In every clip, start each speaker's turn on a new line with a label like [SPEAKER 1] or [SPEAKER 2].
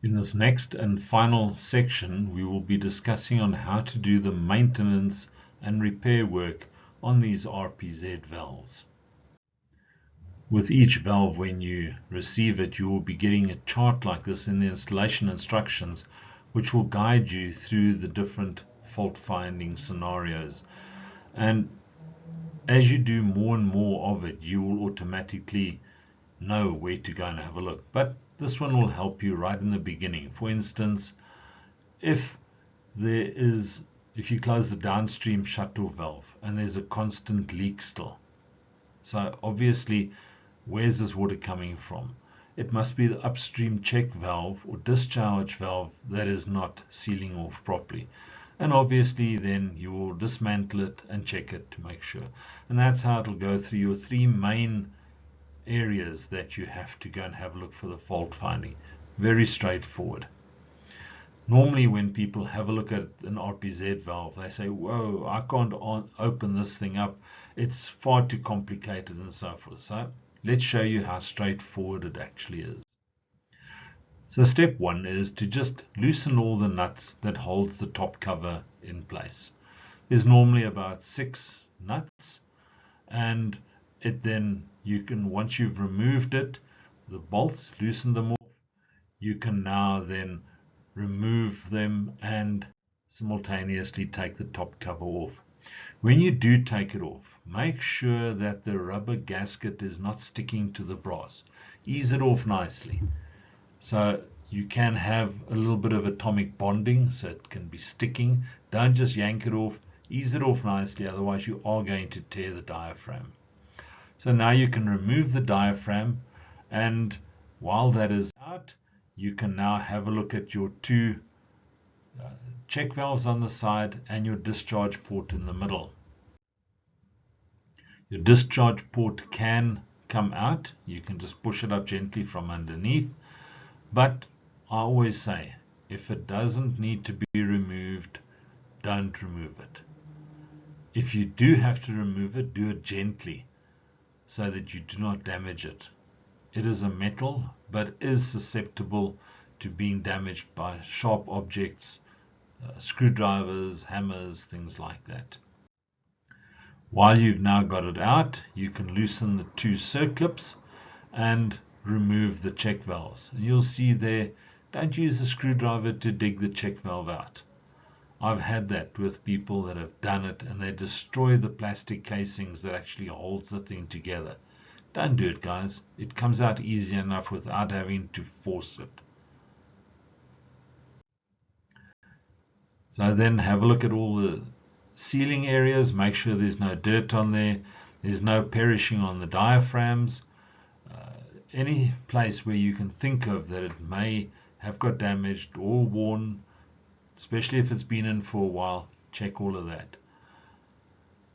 [SPEAKER 1] In this next and final section, we will be discussing on how to do the maintenance and repair work on these RPZ valves. With each valve, when you receive it, you will be getting a chart like this in the installation instructions, which will guide you through the different fault finding scenarios. And as you do more and more of it, you will automatically know where to go and have a look. But this one will help you right in the beginning. For instance, if you close the downstream shut-off valve and there's a constant leak still, so obviously, where's this water coming from? It must be the upstream check valve or discharge valve that is not sealing off properly. And obviously then you will dismantle it and check it to make sure. And that's how it'll go through your three main areas that you have to go and have a look for the fault finding. Very straightforward. Normally when people have a look at an RPZ valve, they say, whoa, I can't open this thing up. It's far too complicated and so forth. So let's show you how straightforward it actually is. So step one is to just loosen all the nuts that holds the top cover in place. There's normally about 6 nuts, and you can, once you've removed it, the bolts, loosen them off, you can now then remove them and simultaneously take the top cover off. When you do take it off, make sure that the rubber gasket is not sticking to the brass. Ease it off nicely. So you can have a little bit of atomic bonding, so it can be sticking. Don't just yank it off. Ease it off nicely, otherwise you are going to tear the diaphragm. So now you can remove the diaphragm, and while that is out, you can now have a look at your two check valves on the side and your discharge port in the middle. Your discharge port can come out. You can just push it up gently from underneath. But I always say, if it doesn't need to be removed, don't remove it. If you do have to remove it, do it gently so that you do not damage it. It is a metal, but is susceptible to being damaged by sharp objects, screwdrivers, hammers, things like that. While you've now got it out, you can loosen the two circlips and remove the check valves. And you'll see there, don't use the screwdriver to dig the check valve out. I've had that with people that have done it, and they destroy the plastic casings that actually holds the thing together. Don't do it, guys. It comes out easy enough without having to force it. So then have a look at all the sealing areas. Make sure there's no dirt on there. There's no perishing on the diaphragms. Any place where you can think of that it may have got damaged or worn, especially if it's been in for a while, check all of that.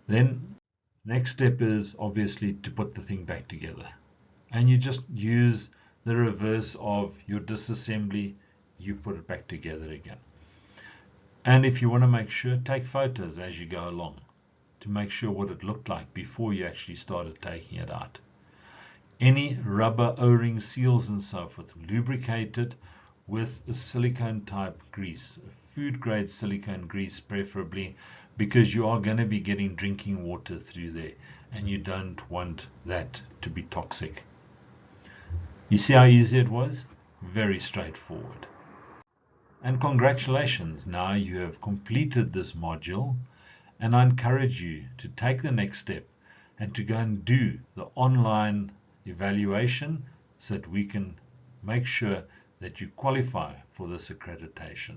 [SPEAKER 1] Then next step is obviously to put the thing back together, and you just use the reverse of your disassembly. You put it back together again. And if you want to make sure, take photos as you go along to make sure what it looked like before you actually started taking it out. Any rubber O-ring seals and so forth, lubricate it with a silicone type grease, a food grade silicone grease preferably, because you are going to be getting drinking water through there, and you don't want that to be toxic. You see how easy it was? Very straightforward. And congratulations, now you have completed this module, and I encourage you to take the next step and to go and do the online evaluation so that we can make sure that you qualify for this accreditation.